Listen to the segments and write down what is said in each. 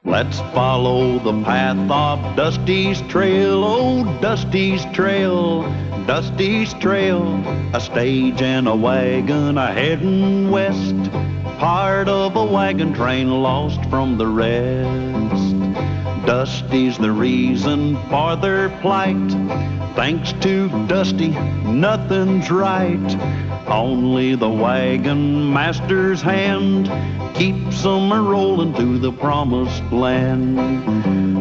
Let's follow the path of Dusty's trail, oh, Dusty's trail, Dusty's trail. A stage and a wagon a-heading west, part of a wagon train lost from the rest. Dusty's the reason for their plight. Thanks to Dusty, nothing's right. Only the wagon master's hand keeps them a-rolling to the promised land.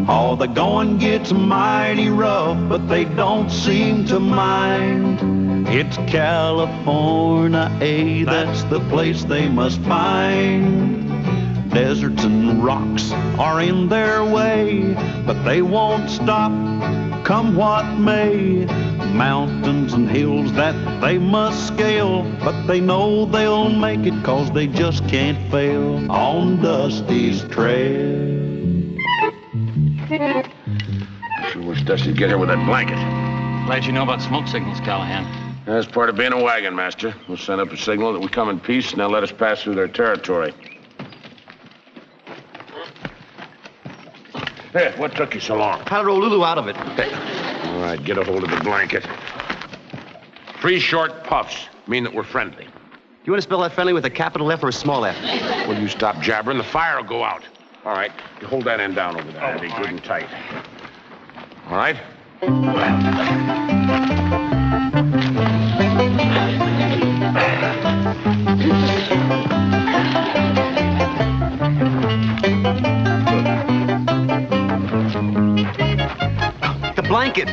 Oh, the going gets mighty rough, but they don't seem to mind. It's California, that's the place they must find. Deserts and rocks are in their way, but they won't stop, come what may. Mountains and hills that they must scale, but they know they'll make it 'cause they just can't fail on Dusty's trail. Sure wish Dusty'd get here with that blanket. Glad you know about smoke signals, Callahan. That's part of being a wagon master. We'll send up a signal that we come in peace, and they'll let us pass through their territory. Hey, what took you so long? How to roll Lulu out of it. Hey. All right, get a hold of the blanket. 3 short puffs mean that we're friendly. You want to spell that friendly with a capital F or a small F? Will you stop jabbering? The fire will go out. All right, you hold that end down over there. That'll be good and tight. All right? The blanket.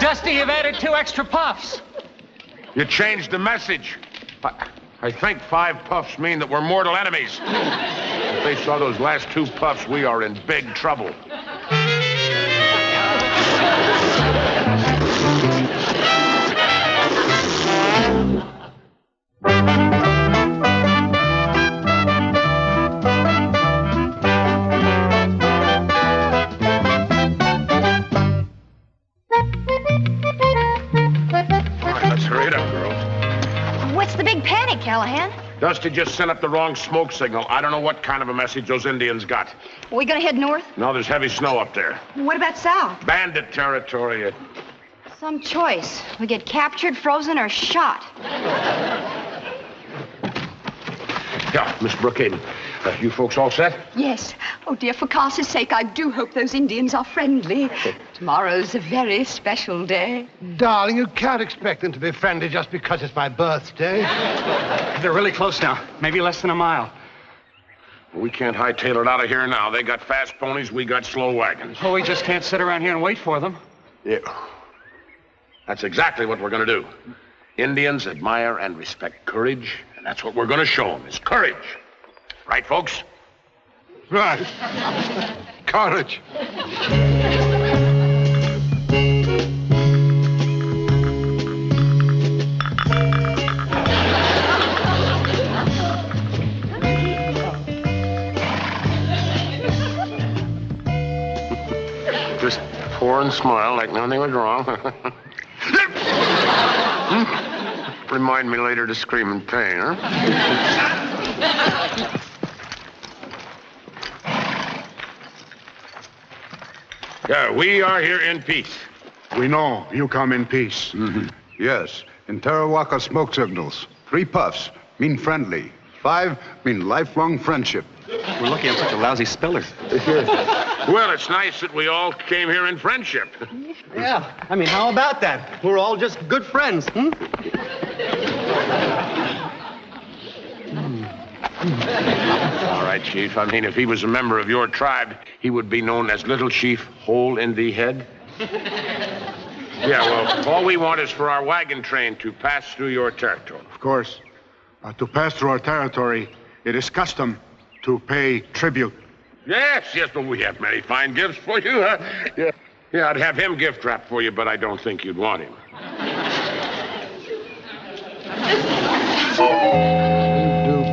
Dusty, you've added 2 extra puffs. You changed the message. I think 5 puffs mean that we're mortal enemies. If they saw those last 2 puffs, we are in big trouble. Callahan? Dusty just sent up the wrong smoke signal. I don't know what kind of a message those Indians got. Are we gonna head north? No, there's heavy snow up there. What about south? Bandit territory. Some choice. We get captured, frozen, or shot. Yeah, Miss Brookhaven, you folks all set? Yes. Oh, dear, for Cass's sake, I do hope those Indians are friendly. Tomorrow's a very special day. Darling, you can't expect them to be friendly just because it's my birthday. They're really close now. Maybe less than a mile. We can't hightail it out of here now. They got fast ponies, we got slow wagons. Oh, we just can't sit around here and wait for them. Yeah. That's exactly what we're going to do. Indians admire and respect courage, and that's what we're going to show them, is courage. Right, folks? Right. Courage. Just pour and smile like nothing was wrong. Remind me later to scream in pain, huh? Yeah, we are here in peace. We know you come in peace. Mm-hmm. Yes, in Tarawaka smoke signals. 3 puffs mean friendly. 5 mean lifelong friendship. We're lucky I'm such a lousy speller. Well, it's nice that we all came here in friendship. Yeah, I mean, how about that? We're all just good friends, hmm? All right, Chief. I mean, if he was a member of your tribe, he would be known as Little Chief Hole in the Head. Yeah, well, all we want is for our wagon train to pass through your territory. Of course, to pass through our territory, it is custom to pay tribute. Yes, but we have many fine gifts for you, huh? Yeah, I'd have him gift wrap for you, but I don't think you'd want him.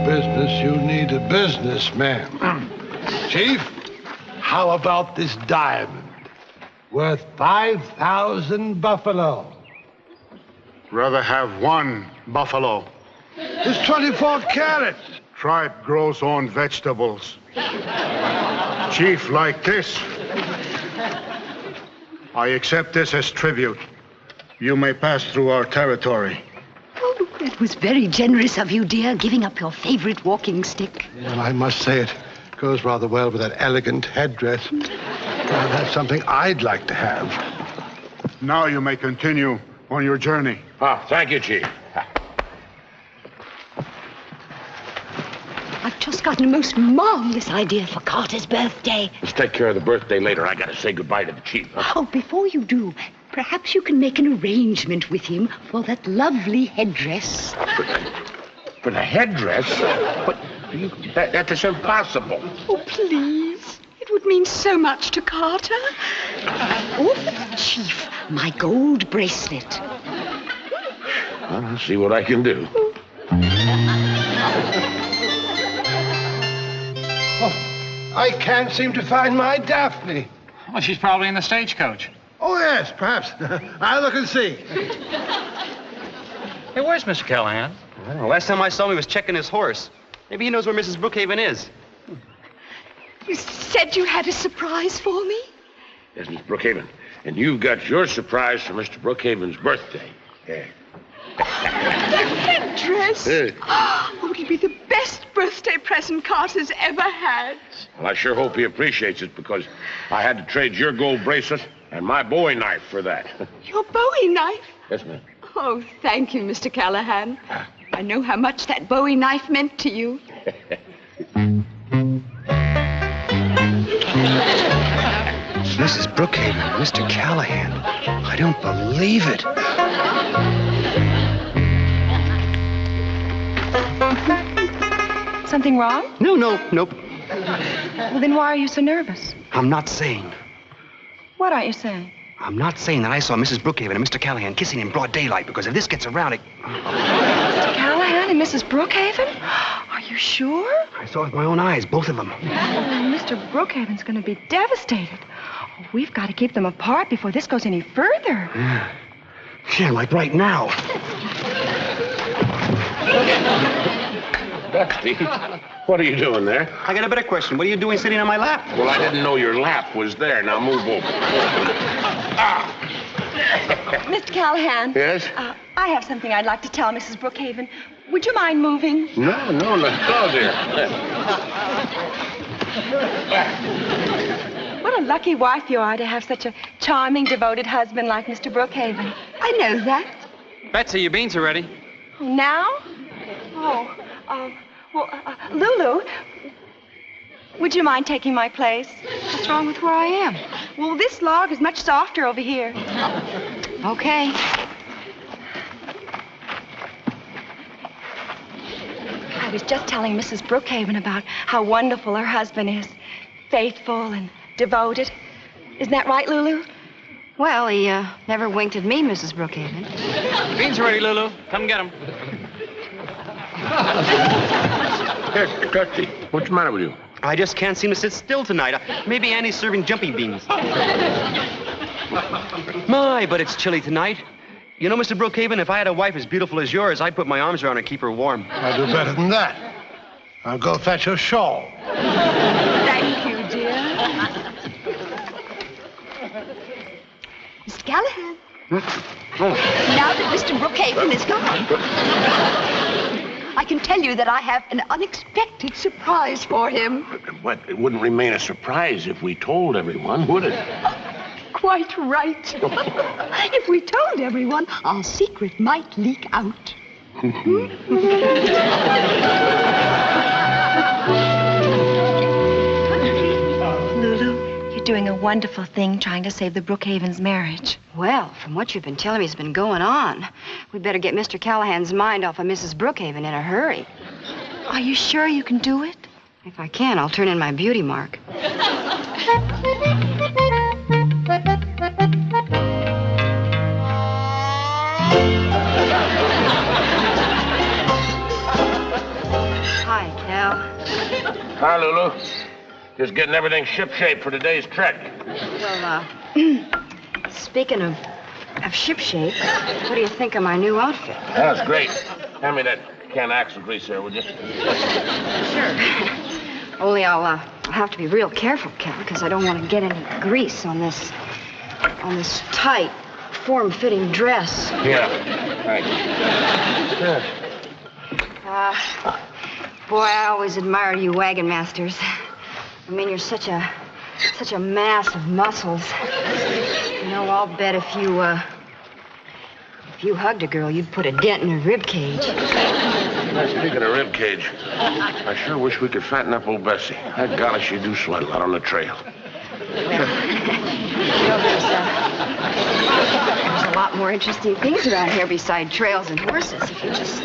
Business, you need a businessman. Chief, how about this diamond? Worth 5,000 buffalo. Rather have 1 buffalo. It's 24 carats. Tribe grows on vegetables. Chief, like this. I accept this as tribute. You may pass through our territory. Oh, that was very generous of you, dear, giving up your favorite walking stick. Well, I must say it goes rather well with that elegant headdress. That's something I'd like to have. Now you may continue on your journey. Oh, thank you, Chief. I've just gotten a most marvelous idea for Carter's birthday. Let's take care of the birthday later. I gotta say goodbye to the Chief. Huh? Oh, before you do, perhaps you can make an arrangement with him for that lovely headdress. For the headdress? But that's impossible. Oh, please. It would mean so much to Carter. Oh, for the Chief, my gold bracelet. Well, I'll see what I can do. I can't seem to find my Daphne. Well, she's probably in the stagecoach. Oh, yes, perhaps. I'll look and see. Hey, where's Mr. Callahan? Well, last time I saw him, he was checking his horse. Maybe he knows where Mrs. Brookhaven is. You said you had a surprise for me? Yes, Miss Brookhaven. And you've got your surprise for Mr. Brookhaven's birthday. Yeah. The headdress? Oh, it'll be the best birthday present Carter's ever had. Well, I sure hope he appreciates it because I had to trade your gold bracelet and my Bowie knife for that. Your Bowie knife? Yes, ma'am. Oh, thank you, Mr. Callahan. I know how much that Bowie knife meant to you. Mrs. Brookhaven, Mr. Callahan. I don't believe it. Something wrong? Nope. Well, then why are you so nervous? I'm not saying. What aren't you saying? I'm not saying that I saw Mrs. Brookhaven and Mr. Callahan kissing in broad daylight, because if this gets around, Mr. Callahan and Mrs. Brookhaven? Are you sure? I saw it with my own eyes, both of them. Oh, Mr. Brookhaven's going to be devastated. Oh, we've got to keep them apart before this goes any further. Yeah, like right now. Daphne, what are you doing there? I got a better question. What are you doing sitting on my lap? Well, I didn't know your lap was there. Now move over. Mr. Callahan. Yes? I have something I'd like to tell Mrs. Brookhaven. Would you mind moving? No, dear. What a lucky wife you are to have such a charming, devoted husband like Mr. Brookhaven. I know that. Betsy, your beans are ready. Now? Lulu, would you mind taking my place? What's wrong with where I am? Well, this log is much softer over here. Okay. I was just telling Mrs. Brookhaven about how wonderful her husband is. Faithful and devoted. Isn't that right, Lulu? Well, he never winked at me, Mrs. Brookhaven. Beans are ready, Lulu. Come get them. Here, Dusty, what's the matter with you? I just can't seem to sit still tonight. Maybe Annie's serving jumping beans. My, but it's chilly tonight. You know, Mr. Brookhaven, if I had a wife as beautiful as yours, I'd put my arms around her and keep her warm. I'll do better than that. I'll go fetch her shawl. Thank you, dear. Mr. Callahan. Now that Mr. Brookhaven is gone, I can tell you that I have an unexpected surprise for him. But it wouldn't remain a surprise if we told everyone, would it? Quite right. If we told everyone, our secret might leak out. Lulu, you're doing a wonderful thing trying to save the Brookhaven's marriage. Well, from what you've been telling me has been going on, we'd better get Mr. Callahan's mind off of Mrs. Brookhaven in a hurry. Are you sure you can do it? If I can, I'll turn in my beauty mark. Hi, Cal. Hi, Lulu. Just getting everything shipshape for today's trek. Well, speaking of shipshape, what do you think of my new outfit? That's great. Hand me that can axle grease there, would you? Sure. Only I'll have to be real careful, Cal, because I don't want to get any grease on this tight, form-fitting dress. Yeah. Thanks. Boy, I always admired you wagon masters. I mean, you're such a mass of muscles. You know, I'll bet if you hugged a girl, you'd put a dent in her rib cage. Speaking of rib cage, I sure wish we could fatten up old Bessie. That golly, she do sweat a lot on the trail. You know, there's a lot more interesting things around here beside trails and horses. If you just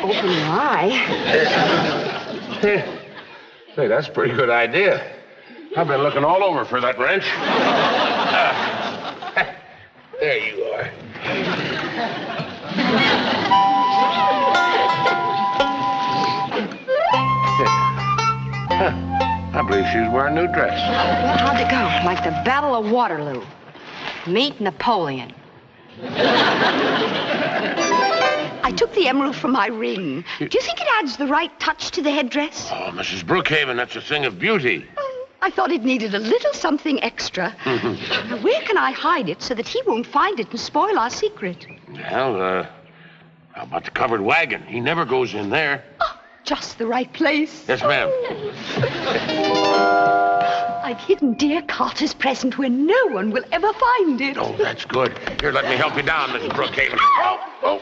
open your eye. Hey, that's a pretty good idea. I've been looking all over for that wrench. There you are. I believe she's wearing a new dress. Well, how'd it go? Like the Battle of Waterloo. Meet Napoleon. I took the emerald from my ring. Do you think it adds the right touch to the headdress? Oh, Mrs. Brookhaven, that's a thing of beauty. I thought it needed a little something extra. Now, where can I hide it so that he won't find it and spoil our secret? Well, how about the covered wagon? He never goes in there. Oh, just the right place. Yes, ma'am. I've hidden dear Carter's present where no one will ever find it. Oh, that's good. Here, let me help you down, Mrs. Brookhaven. Oh.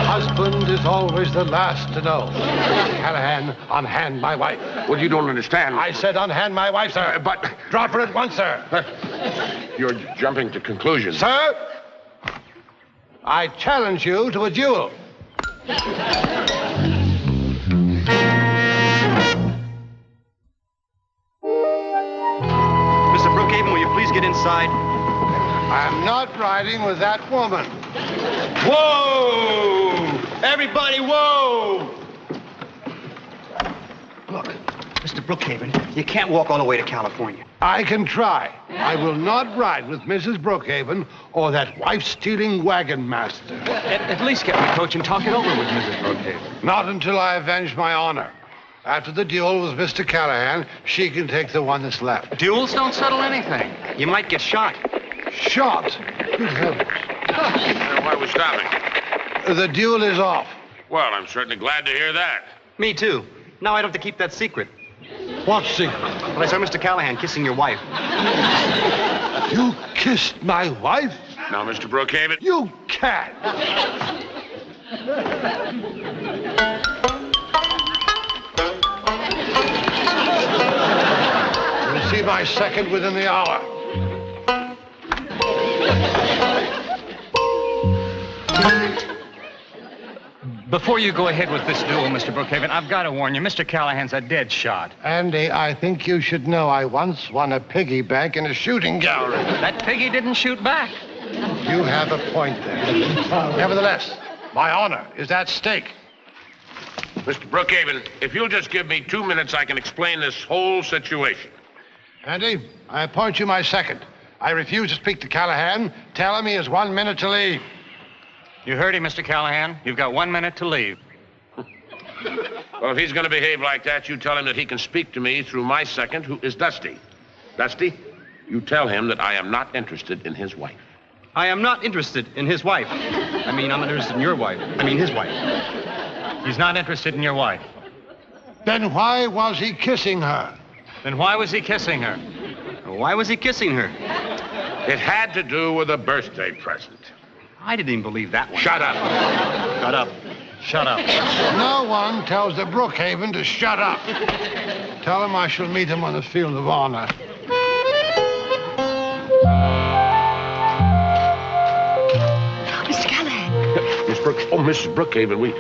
Husband is always the last to know. Callahan, unhand my wife. Well, you don't understand. I said unhand my wife, sir. But... Drop her at once, sir. You're jumping to conclusions. Sir, I challenge you to a duel. Mr. Brookhaven, will you please get inside? I'm not riding with that woman. Whoa! Everybody, whoa! Look, Mr. Brookhaven, you can't walk all the way to California. I can try. I will not ride with Mrs. Brookhaven or that wife-stealing wagon master. At least get my coach and talk it over with Mrs. Brookhaven. Not until I avenge my honor. After the duel with Mr. Callahan, she can take the one that's left. Duels don't settle anything. You might get shot. Shot? Good heavens. Why are we stopping? The duel is off. Well, I'm certainly glad to hear that. Me too. Now I'd have to keep that secret. What secret? Well, I saw Mr. Callahan kissing your wife. You kissed my wife? Now, Mr. Brookhaven. You cat! You'll see my second within the hour. Before you go ahead with this duel, Mr. Brookhaven, I've got to warn you, Mr. Callahan's a dead shot. Andy, I think you should know I once won a piggy bank in a shooting gallery. That piggy didn't shoot back. You have a point there. Nevertheless, my honor is at stake. Mr. Brookhaven, if you'll just give me 2 minutes, I can explain this whole situation. Andy, I appoint you my second. I refuse to speak to Callahan. Tell him he has 1 minute to leave. You heard him, Mr. Callahan. You've got 1 minute to leave. Well, if he's going to behave like that, you tell him that he can speak to me through my second, who is Dusty. Dusty, you tell him that I am not interested in his wife. I am not interested in his wife. I mean, I'm interested in your wife. I mean, his wife. He's not interested in your wife. Then why was he kissing her? Then why was he kissing her? Why was he kissing her? It had to do with a birthday present. I didn't even believe that one. Shut up. Shut up. Shut up. No one tells the Brookhaven to shut up. Tell him I shall meet him on the field of honor. Mr. Callahan. Mrs. Brookhaven, we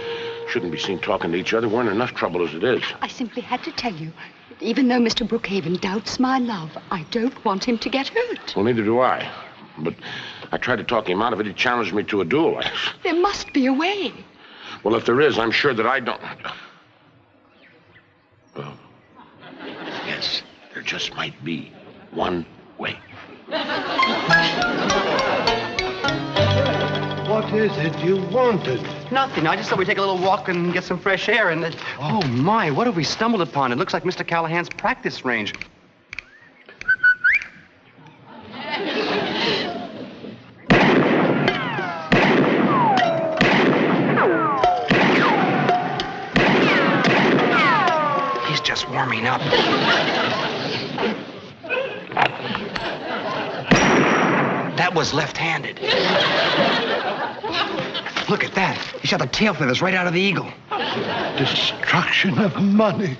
shouldn't be seen talking to each other. We're in enough trouble as it is. I simply had to tell you, even though Mr. Brookhaven doubts my love, I don't want him to get hurt. Well, neither do I. But I tried to talk him out of it. He challenged me to a duel. There must be a way. Well, if there is, I'm sure that I don't... Oh. Yes, there just might be. one way. What is it you wanted? Nothing. I just thought we'd take a little walk and get some fresh air. And oh my, what have we stumbled upon? It looks like Mr. Callahan's practice range. He's just warming up. That was left-handed. Look at that. He shot the tail feathers right out of the eagle. Destruction of money.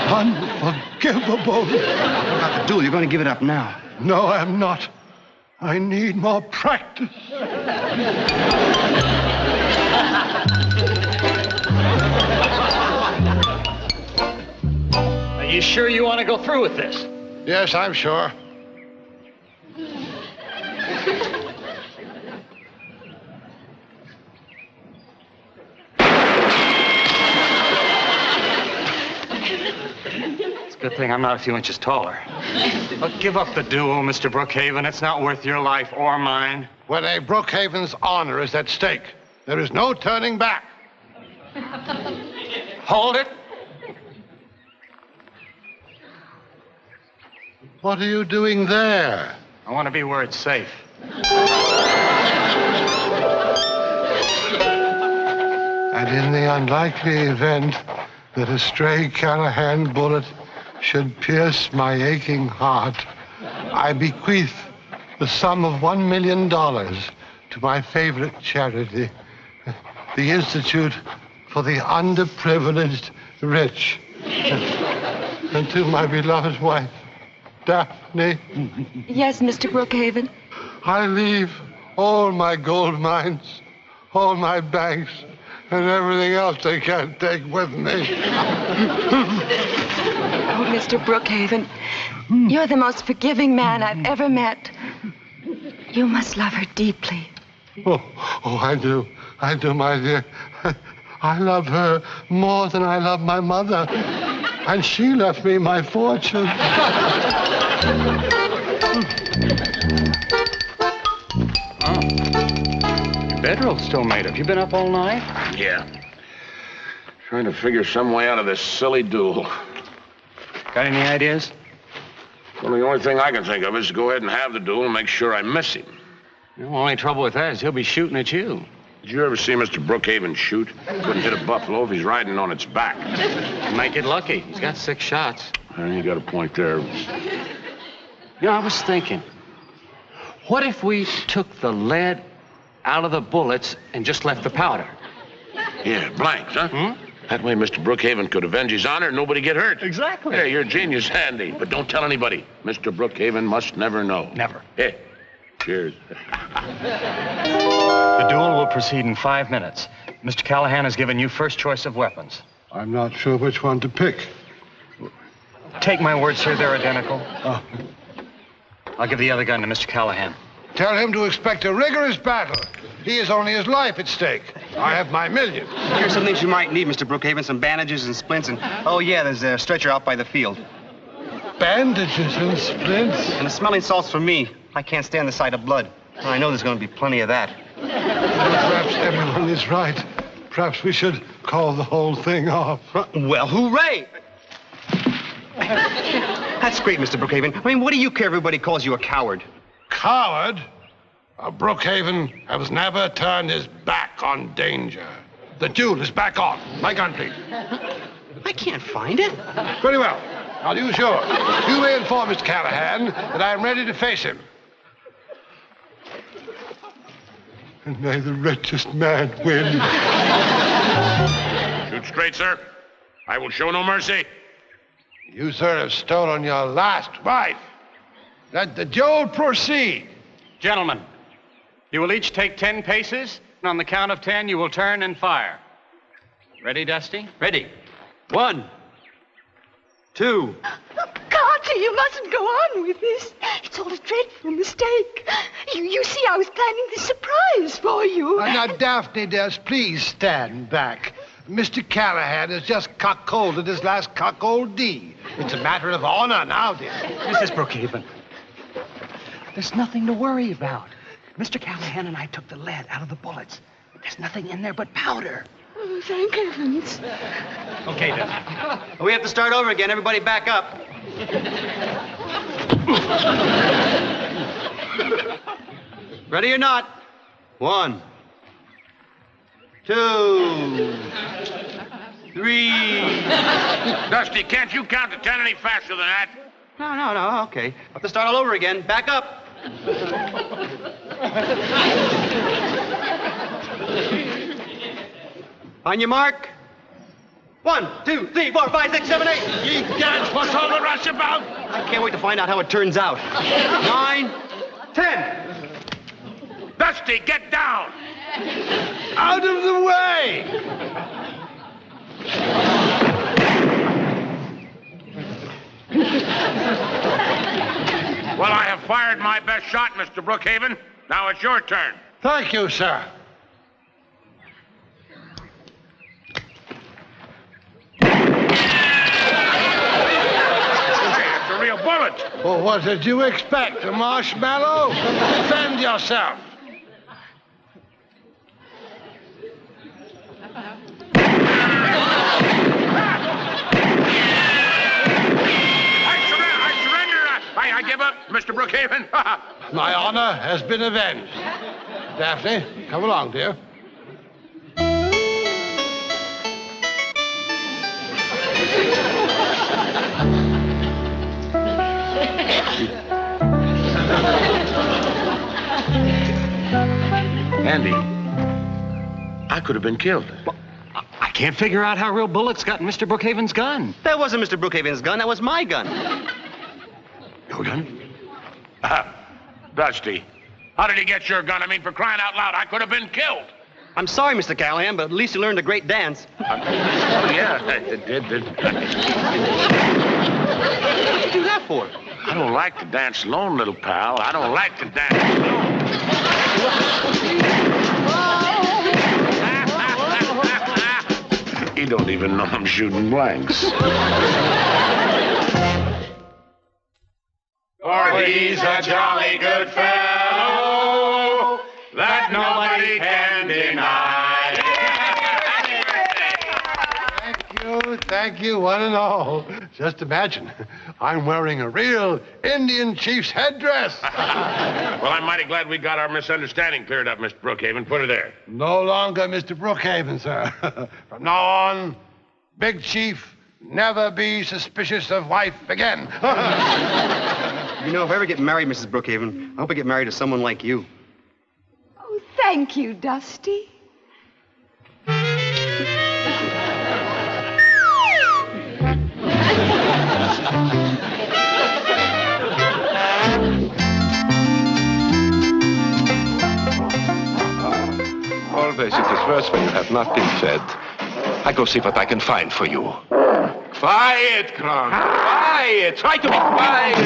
Unforgivable. About the duel, you're going to give it up now. No, I'm not. I need more practice. Are you sure you want to go through with this? Yes, I'm sure. Good thing I'm not a few inches taller. But give up the duel, Mr. Brookhaven. It's not worth your life or mine. When a Brookhaven's honor is at stake, there is no turning back. Hold it. What are you doing there? I want to be where it's safe. And in the unlikely event that a stray Callahan bullet should pierce my aching heart, I bequeath the sum of $1 million to my favorite charity, the Institute for the Underprivileged Rich, and to my beloved wife, Daphne. Yes, Mr. Brookhaven. I leave all my gold mines, all my banks, and everything else they can't take with me. Oh, Mr. Brookhaven, you're the most forgiving man I've ever met. You must love her deeply. Oh, I do, my dear. I love her more than I love my mother. And she left me my fortune. Your bedroll's still made up. You been up all night? Yeah. Trying to figure some way out of this silly duel. Got any ideas? Well, the only thing I can think of is to go ahead and have the duel and make sure I miss him. The only trouble with that is he'll be shooting at you. Did you ever see Mr. Brookhaven shoot? Couldn't hit a buffalo if he's riding on its back. Make it lucky. He's got 6 shots. You got a point there. You know, I was thinking, what if we took the lead out of the bullets and just left the powder? Yeah, blanks, huh? That way Mr. Brookhaven could avenge his honor and nobody get hurt. Exactly. Hey, you're a genius, Andy. But don't tell anybody. Mr. Brookhaven must never know. Never. Hey, cheers. The duel will proceed in 5 minutes. Mr. Callahan has given you first choice of weapons. I'm not sure which one to pick. Take my word, sir, they're identical. Oh. I'll give the other gun to Mr. Callahan. Tell him to expect a rigorous battle. He has only his life at stake. I have my million. Here's some things you might need, Mr. Brookhaven. Some bandages and splints and... Oh, yeah, there's a stretcher out by the field. Bandages and splints? And the smelling salts for me. I can't stand the sight of blood. I know there's going to be plenty of that. Perhaps everyone is right. Perhaps we should call the whole thing off. Well, hooray! That's great, Mr. Brookhaven. I mean, what do you care if everybody calls you a coward? Coward? Brookhaven has never turned his back on danger. The duel is back on. My gun, please. I can't find it. Very well. I'll use yours. You may inform Mr. Callahan that I am ready to face him. And may the richest man win. Shoot straight, sir. I will show no mercy. You, sir, have stolen your last wife. Let the duel proceed. Gentlemen, you will each take 10 paces, and on the count of 10, you will turn and fire. Ready, Dusty? Ready. 1, 2. Carter, you mustn't go on with this. It's all a dreadful mistake. You see, I was planning this surprise for you. Now, Daphne, dearest, please stand back. Mr. Callahan has just cuckolded his last cuckoldee. It's a matter of honor now, dear. Mrs. Brookhaven, there's nothing to worry about. Mr. Callahan and I took the lead out of the bullets. There's nothing in there but powder. Oh, thank heavens. Okay, then. We have to start over again. Everybody back up. Ready or not? 1, 2, 3. Dusty, can't you count to 10 any faster than that? No, okay. Have to start all over again. Back up. On your mark. 1, 2, 3, 4, 5, 6, 7, 8. Ye gods, what's all the rush about? I can't wait to find out how it turns out. 9, 10. Dusty, get down! Out of the way! Well, I have fired my best shot, Mr. Brookhaven. Now it's your turn. Thank you, sir. It's a real bullet. Well, what did you expect, a marshmallow? Defend yourself. I give up, Mr. Brookhaven. My honor has been avenged. Daphne, come along, dear. Andy, I could have been killed. Well, I can't figure out how real bullets got in Mr. Brookhaven's gun. That wasn't Mr. Brookhaven's gun. That was my gun. Your gun? Dusty, how did he get your gun? I mean, for crying out loud, I could have been killed. I'm sorry, Mr. Callahan, but at least you learned a great dance. Oh, yeah, it did. What did you do that for? I don't like to dance alone, little pal. I don't like to dance alone. He don't even know I'm shooting blanks. For he's a jolly good fellow that nobody can deny. Thank you, one and all. Just imagine, I'm wearing a real Indian chief's headdress. Well, I'm mighty glad we got our misunderstanding cleared up, Mr. Brookhaven. Put her there. No longer Mr. Brookhaven, sir. From now on, Big Chief, never be suspicious of wife again. You know, if I ever get married, Mrs. Brookhaven, I hope I get married to someone like you. Oh, thank you, Dusty. Always it is worse when you have not been fed. I go see what I can find for you. Quiet, Kronk. Quiet. Try to be quiet.